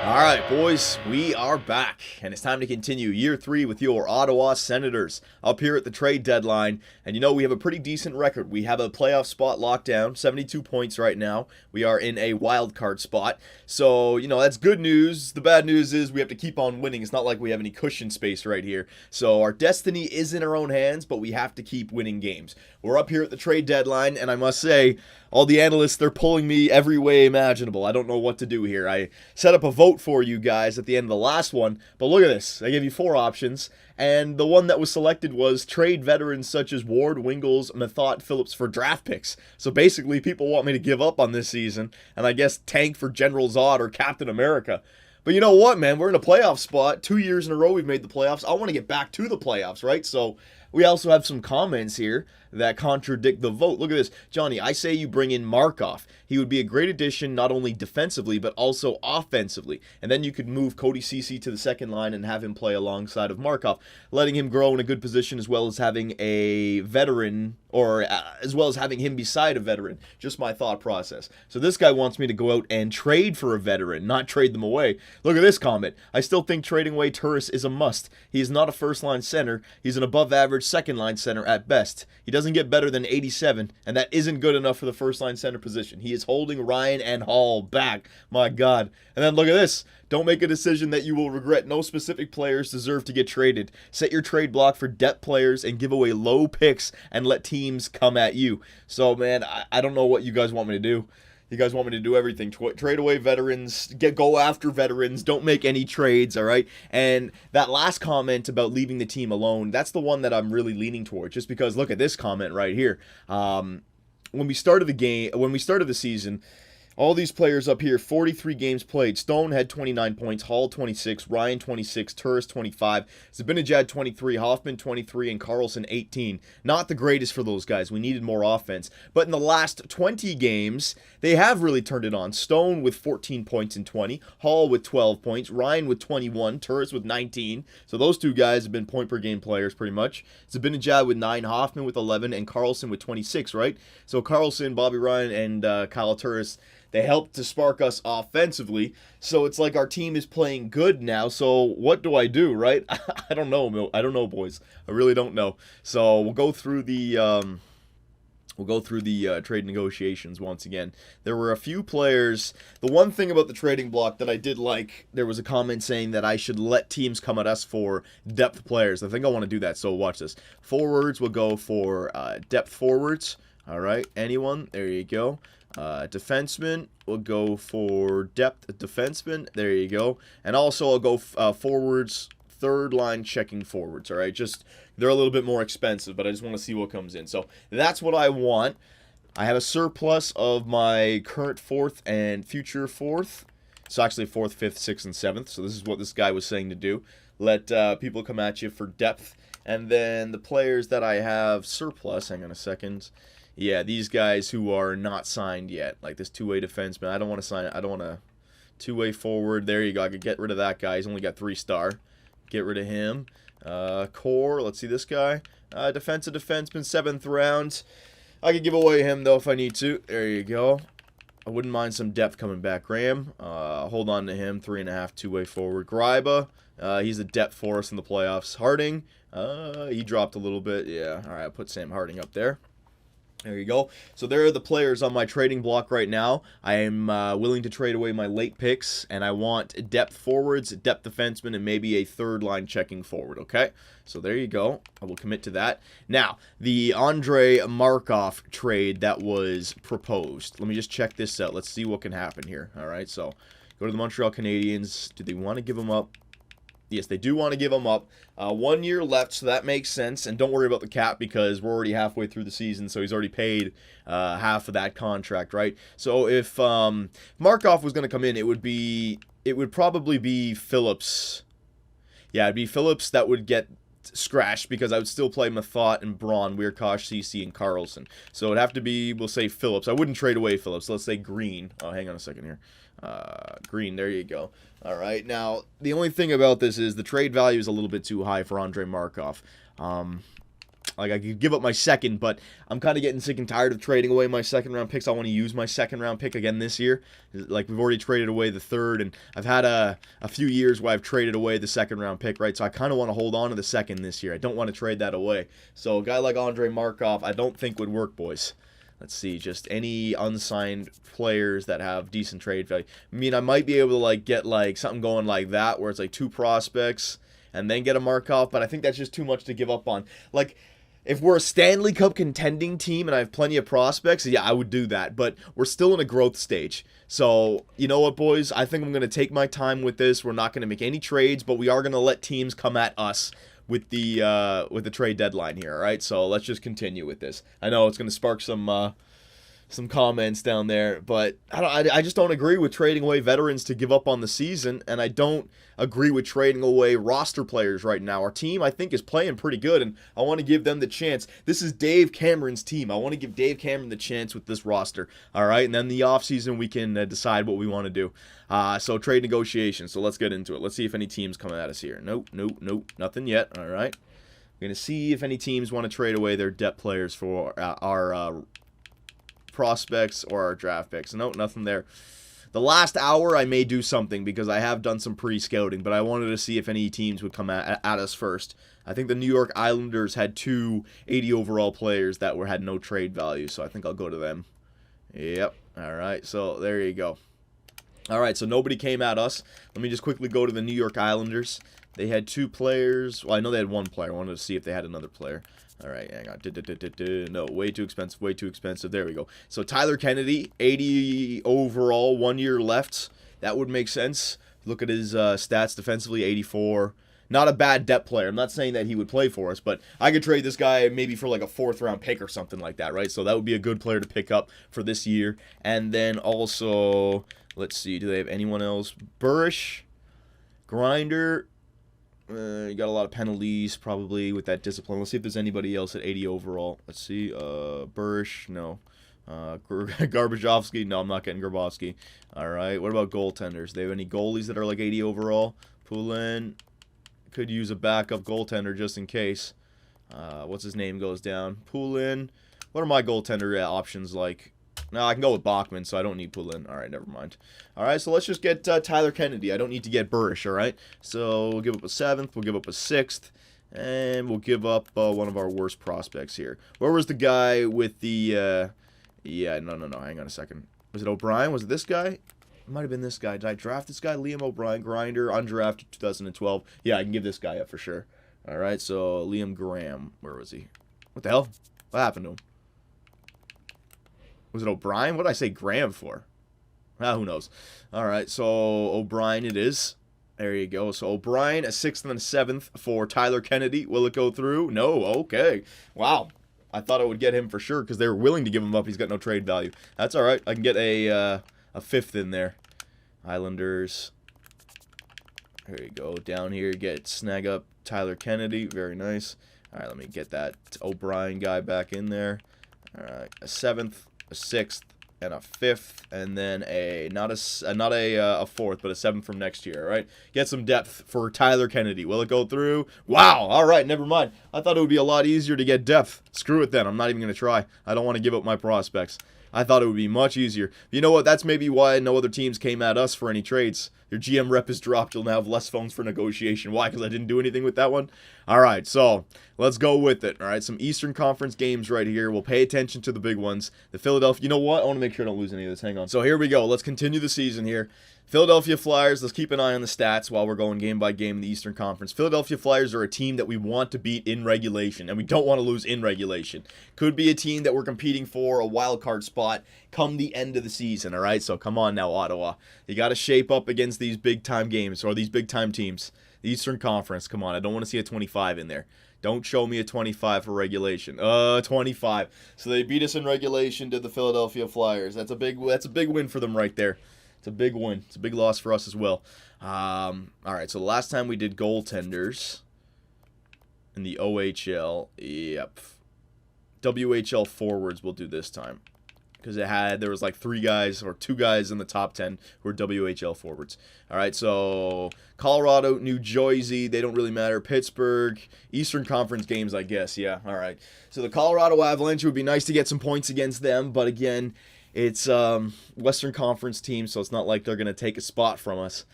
All right, boys, we are back, and it's time to continue year 3 with your Ottawa Senators up here at the trade deadline. And you know, we have a pretty decent record. We have a playoff spot locked down, 72 points right now. We are in a wild card spot. So, you know, that's good news. The bad news is we have to keep on winning. It's not like we have any cushion space right here. So our destiny is in our own hands, but we have to keep winning games. We're up here at the trade deadline, and I must say, all the analysts, they're pulling me every way imaginable. I don't know what to do here. I set up a vote for you guys at the end of the last one, but look at this. I gave you 4 options, and the one that was selected was trade veterans such as Ward, Wingles, Methot, Phillips for draft picks. So basically, people want me to give up on this season, and I guess tank for General Zod or Captain America. But you know what, man? We're in a playoff spot. 2 years in a row we've made the playoffs. I want to get back to the playoffs, right? So we also have some comments here that contradict the vote. Look at this. Johnny, I say you bring in Markov. He would be a great addition not only defensively, but also offensively. And then you could move Cody Ceci to the second line and have him play alongside of Markov, letting him grow in a good position as well as having a veteran, or as well as having him beside a veteran. Just my thought process. So this guy wants me to go out and trade for a veteran, not trade them away. Look at this comment. I still think trading away Turris is a must. He is not a first-line center. He's an above-average second-line center at best. He doesn't get better than 87, and that isn't good enough for the first-line center position. He is holding Ryan and Hall back. My God. And then look at this. Don't make a decision that you will regret. No specific players deserve to get traded. Set your trade block for depth players and give away low picks and let teams come at you. So, man, I don't know what you guys want me to do. You guys want me to do everything. Trade away veterans. Go after veterans. Don't make any trades, all right? And that last comment about leaving the team alone, that's the one that I'm really leaning towards. Just because, look at this comment right here. When we started the season, all these players up here, 43 games played. Stone had 29 points, Hall 26, Ryan 26, Turris 25, Zibanejad 23, Hoffman 23, and Carlson 18. Not the greatest for those guys. We needed more offense. But in the last 20 games, they have really turned it on. Stone with 14 points in 20, Hall with 12 points, Ryan with 21, Turris with 19. So those two guys have been point-per-game players pretty much. Zibanejad with 9, Hoffman with 11, and Carlson with 26, right? So Carlson, Bobby Ryan, and Kyle Turris, they helped to spark us offensively, so it's like our team is playing good now. So what do I do, right? I don't know. I don't know, boys. I really don't know. So we'll go through the trade negotiations once again. There were a few players. The one thing about the trading block that I did like, there was a comment saying that I should let teams come at us for depth players. I think I want to do that. So watch this. Forwards will go for depth forwards. All right, anyone? There you go. Defenseman will go for depth defenseman. There you go. And also I'll go forwards, third line checking forwards. All right, just they're a little bit more expensive, but I just want to see what comes in. So that's what I want. I have a surplus of my current 4th and future 4th. So actually 4th, 5th, 6th, and 7th. So this is what this guy was saying to do. Let people come at you for depth. And then the players that I have surplus, hang on a second. Yeah, these guys who are not signed yet, like this two-way defenseman. I don't want to sign it. I don't want to two-way forward. There you go. I could get rid of that guy. He's only got 3-star. Get rid of him. Core. Let's see this guy. Defensive defenseman, 7th round. I could give away him though if I need to. There you go. I wouldn't mind some depth coming back. Graham. Hold on to him. 3.5 two-way forward. Gryba. He's a depth for us in the playoffs. Harding. He dropped a little bit. Yeah. All right. I'll put Sam Harding up there. There you go. So there are the players on my trading block right now. I am willing to trade away my late picks, and I want depth forwards, depth defensemen, and maybe a third line checking forward, okay? So there you go. I will commit to that. Now, the Andrei Markov trade that was proposed. Let me just check this out. Let's see what can happen here. All right, so go to the Montreal Canadiens. Do they want to give him up? Yes, they do want to give him up. 1 year left, so that makes sense. And don't worry about the cap because we're already halfway through the season, so he's already paid half of that contract, right? So if Markov was going to come in, it would probably be Phillips. Yeah, it'd be Phillips that would get scratched because I would still play Methot and Braun, Weirkosh, CC, and Carlson. So it'd have to be, we'll say Phillips. I wouldn't trade away Phillips. Let's say Green. Oh, hang on a second here. Green, there you go. All right, now, the only thing about this is the trade value is a little bit too high for Andrei Markov. Like, I could give up my second, but I'm kind of getting sick and tired of trading away my second-round picks. I want to use my second-round pick again this year. Like, we've already traded away the third, and I've had a few years where I've traded away the second-round pick, right? So I kind of want to hold on to the second this year. I don't want to trade that away. So a guy like Andrei Markov, I don't think would work, boys. Let's see, just any unsigned players that have decent trade value. I mean, I might be able to, like, get, like, something going like that, where it's, like, 2 prospects, and then get a Markov, but I think that's just too much to give up on. Like, if we're a Stanley Cup contending team and I have plenty of prospects, yeah, I would do that. But we're still in a growth stage. So, you know what, boys? I think I'm going to take my time with this. We're not going to make any trades, but we are going to let teams come at us with the trade deadline here, all right? So let's just continue with this. I know it's going to spark some comments down there, but I just don't agree with trading away veterans to give up on the season, and I don't agree with trading away roster players right now. Our team, I think, is playing pretty good, and I want to give them the chance. This is Dave Cameron's team. I want to give Dave Cameron the chance with this roster, all right? And then the offseason, we can decide what we want to do. So trade negotiations, so let's get into it. Let's see if any teams come at us here. Nope, nothing yet, all right? We're going to see if any teams want to trade away their depth players for our prospects or our draft picks. Nope, nothing there. The last hour I may do something because I have done some pre-scouting, but I wanted to see if any teams would come at us first. I think the New York Islanders had 2 80 overall players that had no trade value, so I think I'll go to them. Yep. All right, so there you go. All right, so nobody came at us. Let me just quickly go to the New York Islanders. They had 2 players. Well, I know they had 1 player. I wanted to see if they had another player. All right, hang on. No, way too expensive, way too expensive. There we go. So Tyler Kennedy, 80 overall, 1 year left. That would make sense. Look at his stats defensively, 84. Not a bad depth player. I'm not saying that he would play for us, but I could trade this guy maybe for like a 4th-round pick or something like that, right? So that would be a good player to pick up for this year. And then also, let's see, do they have anyone else? Burish, Grinder. You got a lot of penalties probably with that discipline. Let's see if there's anybody else at 80 overall. Let's see. Burish, no. Garbajovsky, no, I'm not getting Grabowski. All right. What about goaltenders? They have any goalies that are like 80 overall? Poulin could use a backup goaltender just in case. What's his name goes down? Poulin. What are my goaltender options like? No, I can go with Bachman, so I don't need Poulin. All right, never mind. All right, so let's just get Tyler Kennedy. I don't need to get Burish, all right? So we'll give up a 7th. We'll give up a 6th. And we'll give up one of our worst prospects here. Where was the guy with the... Yeah, no. Hang on a second. Was it O'Brien? Was it this guy? It might have been this guy. Did I draft this guy? Liam O'Brien, Grinder, undrafted 2012. Yeah, I can give this guy up for sure. All right, so Liam Graham. Where was he? What the hell? What happened to him? Was it O'Brien? What did I say Graham for? Who knows? All right, so O'Brien it is. There you go. So O'Brien, a 6th and a 7th for Tyler Kennedy. Will it go through? No. Okay. Wow. I thought I would get him for sure because they were willing to give him up. He's got no trade value. That's all right. I can get a 5th in there. Islanders. There you go. Down here, snag up Tyler Kennedy. Very nice. All right, let me get that O'Brien guy back in there. All right, a 7th. A 6th and a 5th, and then not a 4th, but a 7th from next year. All right, get some depth for Tyler Kennedy. Will it go through? Wow. All right, never mind. I thought it would be a lot easier to get depth. Screw it then. I'm not even gonna try. I don't want to give up my prospects. I thought it would be much easier. You know what? That's maybe why no other teams came at us for any trades. Your GM rep is dropped. You'll now have less phones for negotiation. Why? Because I didn't do anything with that one? All right, so let's go with it. All right, some Eastern Conference games right here. We'll pay attention to the big ones. The Philadelphia... You know what? I want to make sure I don't lose any of this. Hang on. So here we go. Let's continue the season here. Philadelphia Flyers, let's keep an eye on the stats while we're going game by game in the Eastern Conference. Philadelphia Flyers are a team that we want to beat in regulation, and we don't want to lose in regulation. Could be a team that we're competing for a wild card spot come the end of the season, all right? So come on now, Ottawa. You got to shape up against these big-time games or these big-time teams. The Eastern Conference, come on. I don't want to see a 25 in there. Don't show me a 25 for regulation. 25. So they beat us in regulation to the Philadelphia Flyers. That's a big win for them right there. It's a big win. It's a big loss for us as well. All right, so the last time we did goaltenders in the OHL, yep. WHL forwards we'll do this time. because there was like 3 guys or 2 guys in the top 10 who were WHL forwards. All right, so Colorado, New Jersey, they don't really matter. Pittsburgh, Eastern Conference games, I guess. Yeah, all right. So the Colorado Avalanche, would be nice to get some points against them, but again, it's Western Conference team, so it's not like they're going to take a spot from us.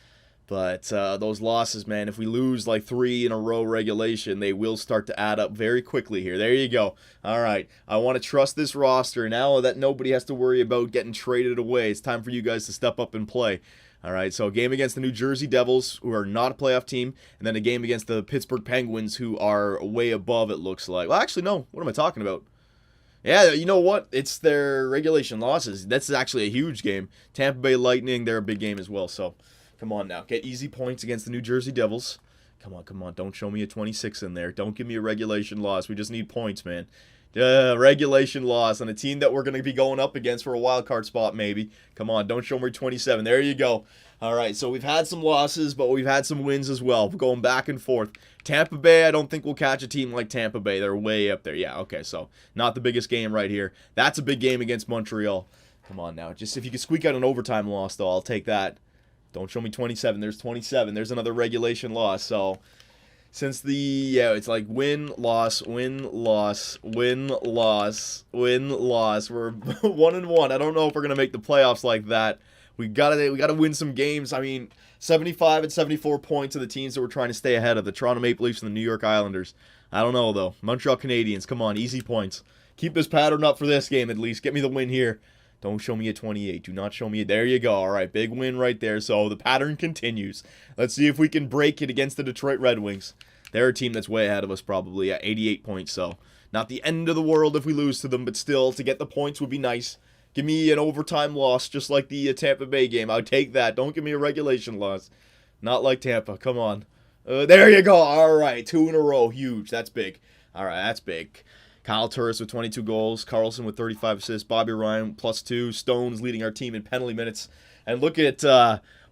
But those losses, man, if we lose like 3 in a row regulation, they will start to add up very quickly here. There you go. All right. I want to trust this roster. Now that nobody has to worry about getting traded away, it's time for you guys to step up and play. All right, so a game against the New Jersey Devils, who are not a playoff team, and then a game against the Pittsburgh Penguins, who are way above, it looks like. Well, actually, no. What am I talking about? Yeah, you know what? It's their regulation losses. That's actually a huge game. Tampa Bay Lightning, they're a big game as well, so... Come on now. Get easy points against the New Jersey Devils. Come on, come on. Don't show me a 26 in there. Don't give me a regulation loss. We just need points, man. Regulation loss on a team that we're going to be going up against for a wild card spot, maybe. Come on, don't show me 27. There you go. All right, so we've had some losses, but we've had some wins as well. We're going back and forth. Tampa Bay, I don't think we'll catch a team like Tampa Bay. They're way up there. Yeah, okay, so not the biggest game right here. That's a big game against Montreal. Come on now. Just if you could squeak out an overtime loss, though, I'll take that. Don't show me 27. There's 27. There's another regulation loss. So, since it's like win, loss, win, loss, win, loss, win, loss. We're 1-1. I don't know if we're gonna make the playoffs like that. We gotta win some games. I mean, 75 and 74 points of the teams that we're trying to stay ahead of, the Toronto Maple Leafs and the New York Islanders. I don't know though. Montreal Canadiens. Come on, easy points. Keep this pattern up for this game at least. Get me the win here. Don't show me a 28. Do not show me a... There you go. All right, big win right there. So the pattern continues. Let's see if we can break it against the Detroit Red Wings. They're a team that's way ahead of us probably at 88 points. So not the end of the world if we lose to them, but still, to get the points would be nice. Give me an overtime loss just like the Tampa Bay game. I'll take that. Don't give me a regulation loss. Not like Tampa. Come on. There you go. All right, 2 in a row. Huge. That's big. All right, that's big. Kyle Turris with 22 goals, Carlson with 35 assists, Bobby Ryan +2, Stones leading our team in penalty minutes. And look at,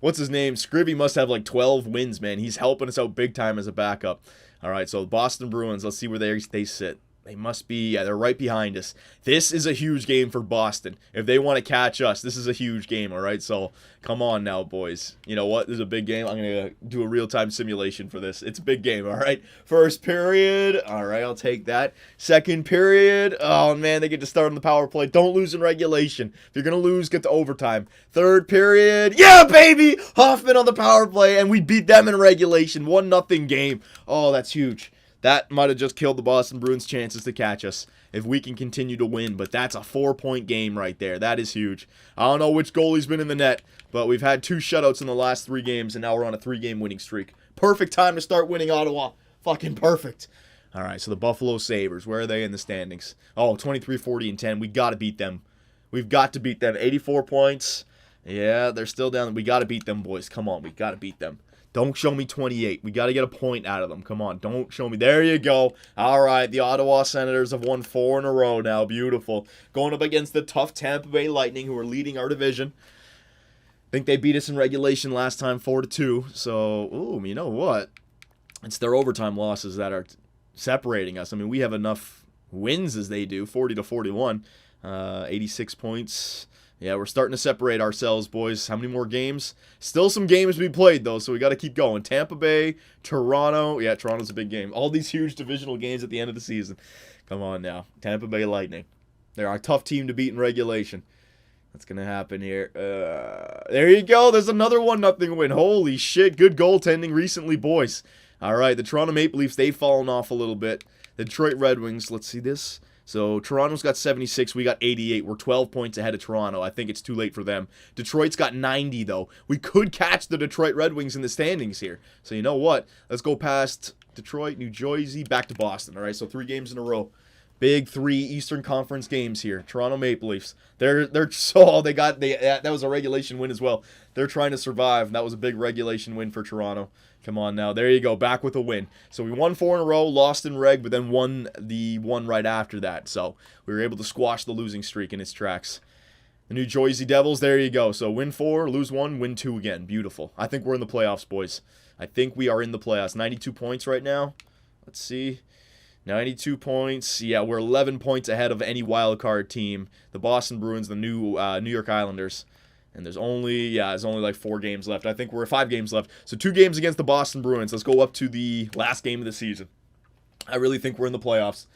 what's his name? Scrivby must have like 12 wins, man. He's helping us out big time as a backup. All right, so the Boston Bruins, let's see where they sit. They must be, yeah, they're right behind us. This is a huge game for Boston. If they want to catch us, this is a huge game, all right? So come on now, boys. You know what? This is a big game. I'm going to do a real-time simulation for this. It's a big game, all right? First period. All right, I'll take that. Second period. Oh, man, they get to start on the power play. Don't lose in regulation. If you're going to lose, get to overtime. Third period. Yeah, baby! Hoffman on the power play, and we beat them in regulation. 1-0 game. Oh, that's huge. That might have just killed the Boston Bruins' chances to catch us if we can continue to win. But that's a 4-point game right there. That is huge. I don't know which goalie's been in the net, but we've had 2 shutouts in the last 3 games, and now we're on a 3-game winning streak. Perfect time to start winning, Ottawa. Fucking perfect. All right, so the Buffalo Sabres, where are they in the standings? Oh, 23, 40, and 10. We got to beat them. We've got to beat them. 84 points. Yeah, they're still down. We got to beat them, boys. Come on, we got to beat them. Don't show me 28. We got to get a point out of them. Come on, don't show me. There you go. All right, the Ottawa Senators have won 4 in a row now. Beautiful. Going up against the tough Tampa Bay Lightning, who are leading our division. I think they beat us in regulation last time, 4-2. So, ooh, you know what? It's their overtime losses that are separating us. I mean, we have enough wins as they do, 40-41. 86 points. Yeah, we're starting to separate ourselves, boys. How many more games? Still some games to be played, though, so we got to keep going. Tampa Bay, Toronto. Yeah, Toronto's a big game. All these huge divisional games at the end of the season. Come on now. Tampa Bay Lightning. They're a tough team to beat in regulation. What's going to happen here? There you go. There's another 1-0 win. Holy shit. Good goaltending recently, boys. All right, the Toronto Maple Leafs, they've fallen off a little bit. The Detroit Red Wings, let's see this. So Toronto's got 76, we got 88. We're 12 points ahead of Toronto. I think it's too late for them. Detroit's got 90, though. We could catch the Detroit Red Wings in the standings here. So you know what? Let's go past Detroit, New Jersey, back to Boston. All right, so 3 games in a row. Big 3 Eastern Conference games here. Toronto Maple Leafs. That was a regulation win as well. They're trying to survive. That was a big regulation win for Toronto. Come on now. There you go. Back with a win. So we won 4 in a row, lost in reg, but then won the one right after that. So we were able to squash the losing streak in its tracks. The New Jersey Devils, there you go. So win 4, lose 1, win 2 again. Beautiful. I think we're in the playoffs, boys. I think we are in the playoffs. 92 points right now. Let's see. 92 points. Yeah, we're 11 points ahead of any wild card team. The Boston Bruins, the New York Islanders. And there's only like 4 games left. I think we're 5 games left. So 2 games against the Boston Bruins. Let's go up to the last game of the season. I really think we're in the playoffs.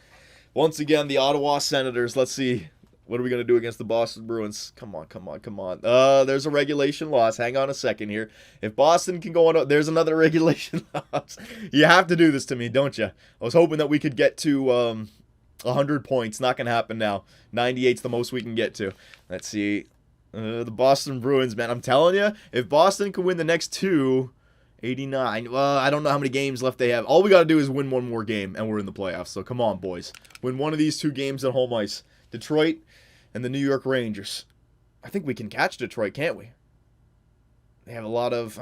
Once again, the Ottawa Senators. Let's see. What are we going to do against the Boston Bruins? Come on, come on, come on. There's a regulation loss. Hang on a second here. If Boston can go on, there's another regulation loss. You have to do this to me, don't you? I was hoping that we could get to 100 points. Not going to happen now. 98's the most we can get to. Let's see. The Boston Bruins, man. I'm telling you, if Boston can win the next 2, 89. Well, I don't know how many games left they have. All we got to do is win one more game, and we're in the playoffs. So come on, boys. Win one of these 2 games at home ice. Detroit and the New York Rangers. I think we can catch Detroit, can't we? They have a lot of...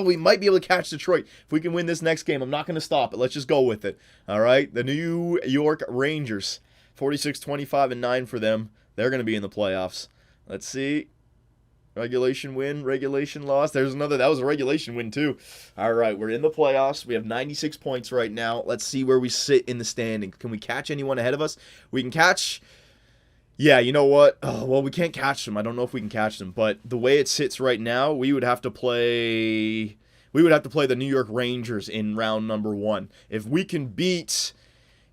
we might be able to catch Detroit. If we can win this next game, I'm not going to stop it. Let's just go with it. All right? The New York Rangers. 46-25-9 for them. They're going to be in the playoffs. Let's see. Regulation win, regulation loss. There's another. That was a regulation win, too. All right, we're in the playoffs. We have 96 points right now. Let's see where we sit in the standing. Can we catch anyone ahead of us? We can catch... Yeah, you know what? Oh, well, we can't catch them. I don't know if we can catch them. But the way it sits right now, we would have to play the New York Rangers in round number 1. If we can beat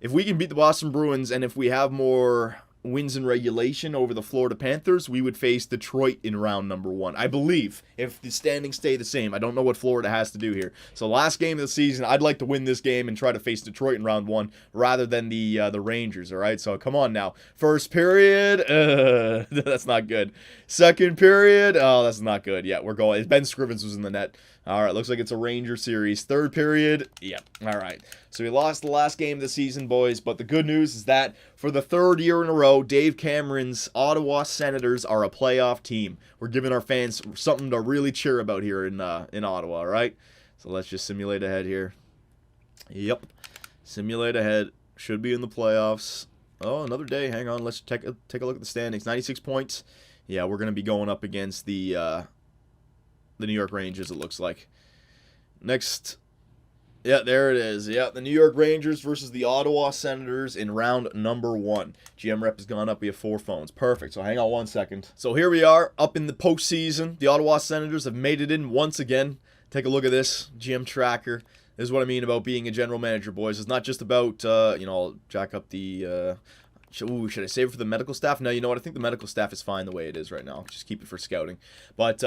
the Boston Bruins, and if we have more wins in regulation over the Florida Panthers, we would face Detroit in round number 1. I believe, if the standings stay the same. I don't know what Florida has to do here. So last game of the season, I'd like to win this game and try to face Detroit in round 1 rather than the Rangers, all right? So come on now. First period, that's not good. Second period, oh, that's not good. Yeah, we're going. Ben Scrivens was in the net. All right, looks like it's a Ranger series. Third period, yeah, all right. So we lost the last game of the season, boys, but the good news is that for the 3rd year in a row, Dave Cameron's Ottawa Senators are a playoff team. We're giving our fans something to really cheer about here in Ottawa, all right? So let's just simulate ahead here. Yep, simulate ahead. Should be in the playoffs. Oh, another day. Hang on, let's take a look at the standings. 96 points. Yeah, we're going to be going up against the New York Rangers, it looks like. Next, yeah, there it is. Yeah, the New York Rangers versus the Ottawa Senators in round number 1. GM rep has gone up. We have 4 phones. Perfect. So hang on one second. So here we are up in the postseason. The Ottawa Senators have made it in once again. Take a look at this GM tracker. This is what I mean about being a general manager, boys. It's not just about, I'll jack up the... should I save it for the medical staff? No, you know what? I think the medical staff is fine the way it is right now. Just keep it for scouting. But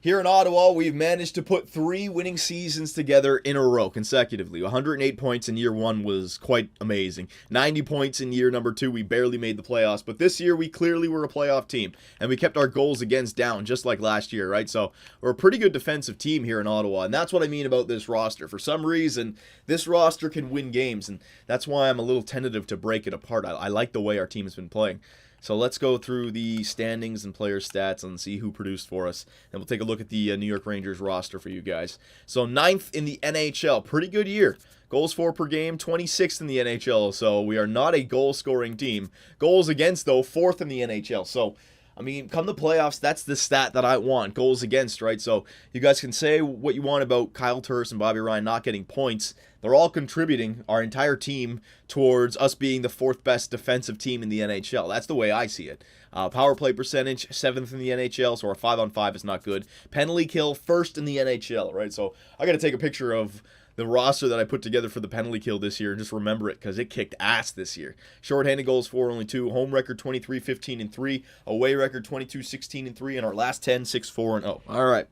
here in Ottawa, we've managed to put 3 winning seasons together in a row consecutively. 108 points in year 1 was quite amazing. 90 points in year number 2. We barely made the playoffs. But this year, we clearly were a playoff team. And we kept our goals against down, just like last year, right? So we're a pretty good defensive team here in Ottawa. And that's what I mean about this roster. For some reason, this roster can win games. And that's why I'm a little tentative to break it apart. I like the way our team has been playing. So let's go through the standings and player stats and see who produced for us. And we'll take a look at the New York Rangers roster for you guys. So 9th in the NHL. Pretty good year. Goals for per game, 26th in the NHL. So we are not a goal-scoring team. Goals against, though, 4th in the NHL. So, I mean, come the playoffs, that's the stat that I want. Goals against, right? So you guys can say what you want about Kyle Turris and Bobby Ryan not getting points. They're all contributing, our entire team, towards us being the 4th best defensive team in the NHL. That's the way I see it. Power play percentage, 7th in the NHL, so our 5-on-5 is not good. Penalty kill, 1st in the NHL, right? So I got to take a picture of the roster that I put together for the penalty kill this year and just remember it because it kicked ass this year. Shorthanded goals for only 2. Home record 23-15-3. Away record 22-16-3. And our last 10, 6-4-0. All right.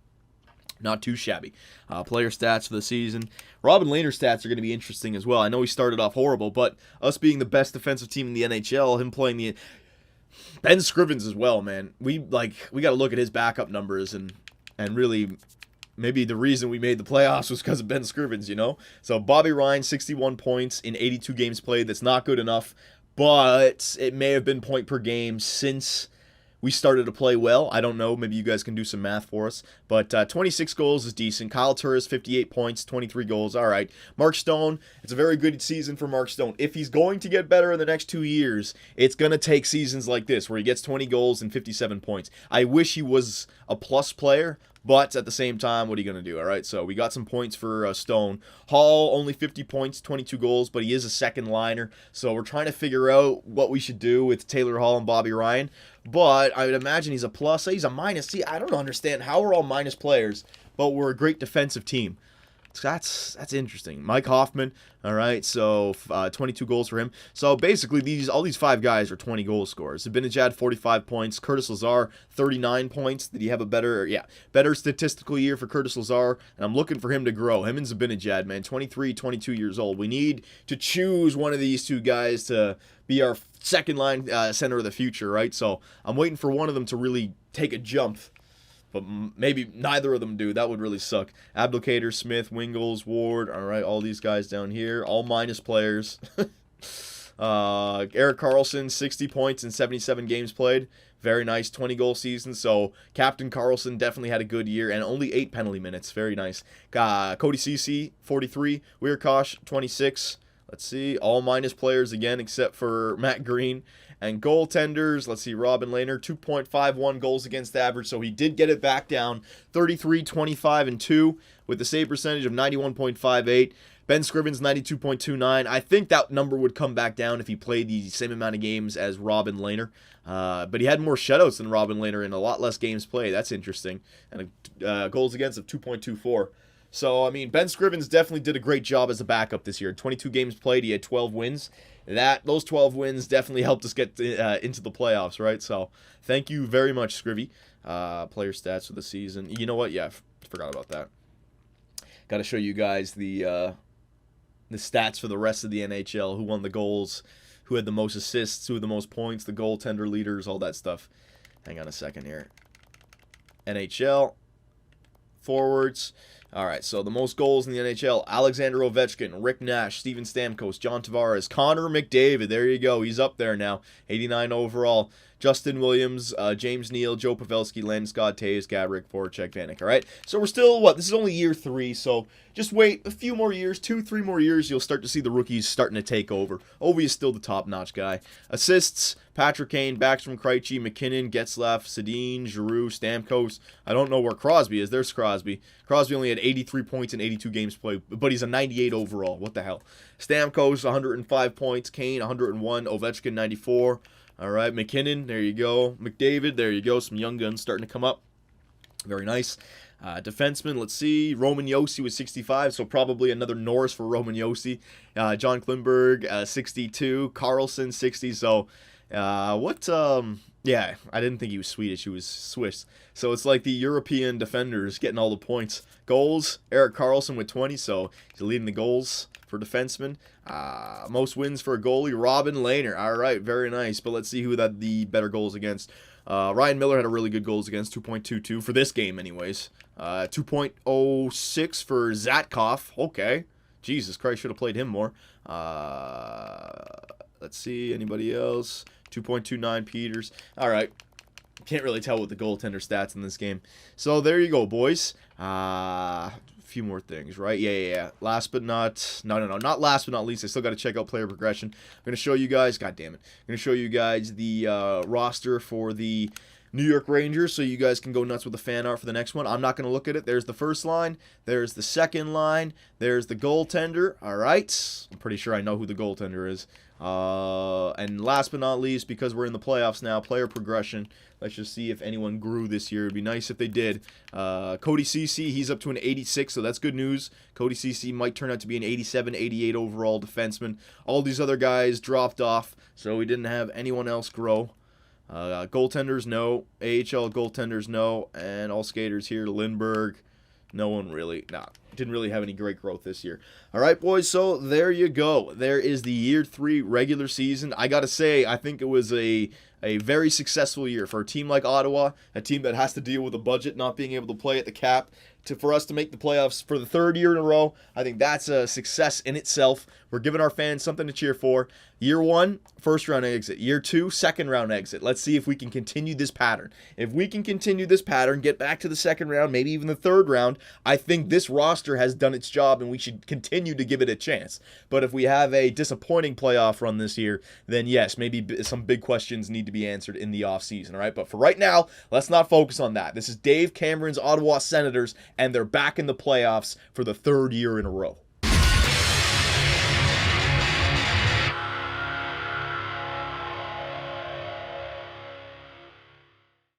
Not too shabby. Player stats for the season. Robin Lehner's stats are going to be interesting as well. I know he started off horrible, but us being the best defensive team in the NHL, him playing the... Ben Scrivens as well, man. We got to look at his backup numbers and really... Maybe the reason we made the playoffs was because of Ben Scrivens, you know? So Bobby Ryan, 61 points in 82 games played. That's not good enough, but it may have been point per game since we started to play well. I don't know. Maybe you guys can do some math for us. But 26 goals is decent. Kyle Turris, 58 points, 23 goals. All right. Mark Stone, it's a very good season for Mark Stone. If he's going to get better in the next 2 years, it's going to take seasons like this where he gets 20 goals and 57 points. I wish he was a plus player, But at the same time, what are you going to do? All right, so we got some points for Stone. Hall, only 50 points, 22 goals, but he is a second liner. So we're trying to figure out what we should do with Taylor Hall and Bobby Ryan. But I would imagine he's a plus. He's a minus. See, I don't understand how we're all minus players, but we're a great defensive team. So that's interesting. Mike Hoffman, all right, so 22 goals for him. So basically, all these 5 guys are 20 goal scorers. Zibanejad, 45 points. Curtis Lazar, 39 points. Did he have a better statistical year for Curtis Lazar? And I'm looking for him to grow. Him and Zibanejad, man, 23, 22 years old. We need to choose one of these 2 guys to be our second line center of the future, right? So I'm waiting for one of them to really take a jump. But maybe neither of them do. That would really suck. Abdelkader, Smith, Wingles, Ward. All right, all these guys down here. All minus players. Erik Karlsson, 60 points in 77 games played. Very nice, 20-goal season. So Captain Karlsson definitely had a good year. And only 8 penalty minutes. Very nice. Cody Ceci, 43. Weirkosh, 26. Let's see. All minus players again except for Matt Green. And goaltenders, let's see, Robin Lehner, 2.51 goals against average, so he did get it back down, 33, 25, and 2, with a save percentage of 91.58. Ben Scrivens, 92.29. I think that number would come back down if he played the same amount of games as Robin Lehner. But he had more shutouts than Robin Lehner and a lot less games played. That's interesting. And goals against of 2.24. So, I mean, Ben Scrivens definitely did a great job as a backup this year. 22 games played, he had 12 wins. Those 12 wins definitely helped us get into the playoffs, right? So, thank you very much, Scrivy. Player stats for the season. You know what? Yeah, forgot about that. Got to show you guys the stats for the rest of the NHL. Who won the goals, who had the most assists, who had the most points, the goaltender leaders, all that stuff. Hang on a second here. NHL. Forwards. All right, so the most goals in the NHL, Alexander Ovechkin, Rick Nash, Steven Stamkos, John Tavares, Connor McDavid, there you go, he's up there now, 89 overall, Justin Williams, James Neal, Joe Pavelski, Len Scott, Taves, Gabrick, Voracek, Vanek, all right? So we're still, this is only year 3, so just wait a few more years, 2-3 more years, you'll start to see the rookies starting to take over. Ovi is still the top-notch guy. Assists, Patrick Kane, Backstrom, Krejci, McKinnon, Getzlaf, Sedin, Giroux, Stamkos. I don't know where Crosby is. There's Crosby. Crosby only had 83 points in 82 games played, but he's a 98 overall. What the hell? Stamkos, 105 points. Kane, 101. Ovechkin, 94. All right, McKinnon, there you go. McDavid, there you go. Some young guns starting to come up. Very nice. Defenseman, let's see. Roman Josi was 65, so probably another Norris for Roman Josi. John Klingberg, 62. Carlson, 60. So, yeah, I didn't think he was Swedish. He was Swiss. So it's like the European defenders getting all the points. Goals, Erik Karlsson with 20, so he's leading the goals for defensemen. Most wins for a goalie, Robin Lehner. All right, very nice. But let's see who had the better goals against. Ryan Miller had a really good goals against, 2.22 for this game anyways. 2.06 for Zatkov. Okay. Jesus Christ, should have played him more. Let's see, anybody else? 2.29 Peters. All right. Can't really tell with the goaltender stats in this game. So there you go, boys. A few more things, right? Yeah. Last but not... No. Not last but not least. I still got to check out player progression. I'm going to show you guys... God damn it. I'm going to show you guys the roster for the New York Rangers so you guys can go nuts with the fan art for the next one. I'm not going to look at it. There's the first line. There's the second line. There's the goaltender. All right. I'm pretty sure I know who the goaltender is. And last but not least, because we're in the playoffs now, player progression. Let's just see if anyone grew this year. It'd be nice if they did. Cody Ceci, he's up to an 86, so that's good news. Cody Ceci might turn out to be an 87, 88 overall defenseman. All these other guys dropped off, so we didn't have anyone else grow. Goaltenders, no. AHL goaltenders, no. And all skaters here, Lindbergh. No one really, didn't really have any great growth this year. All right, boys, so there you go. There is the Year 3 regular season. I got to say, I think it was a very successful year for a team like Ottawa, a team that has to deal with a budget, not being able to play at the cap. For us to make the playoffs for the 3rd year in a row, I think that's a success in itself. We're giving our fans something to cheer for. Year 1, first-round exit. Year 2, second-round exit. Let's see if we can continue this pattern. If we can continue this pattern, get back to the second round, maybe even the 3rd round, I think this roster has done its job and we should continue to give it a chance. But if we have a disappointing playoff run this year, then yes, maybe some big questions need to be answered in the offseason, all right? But for right now, let's not focus on that. This is Dave Cameron's Ottawa Senators, and they're back in the playoffs for the third year in a row.